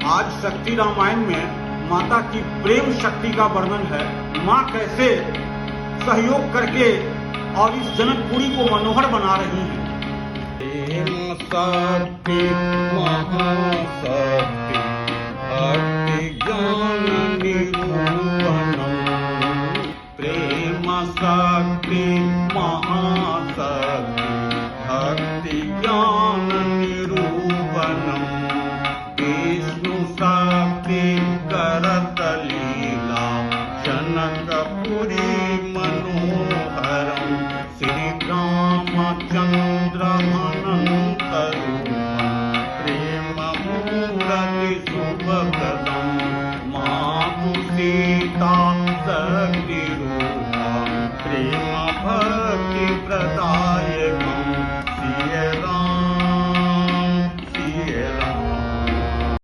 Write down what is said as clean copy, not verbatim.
आज शक्ति रामायण में माता की प्रेम शक्ति का वर्णन है। माँ कैसे सहयोग करके और इस जनकपुरी को मनोहर बना रही हैं। प्रेम शक्ति महाशक्ति भक्ति ज्ञान निरूपणम्। प्रेम शक्ति महाशक्ति भक्ति ज्ञान निरूपणम्। विष्णु शक्ति करत लीला जनकपुरी मनोहरम्। श्री रामचंद्र अनंत रूपम् प्रेम मूर्ति शुभ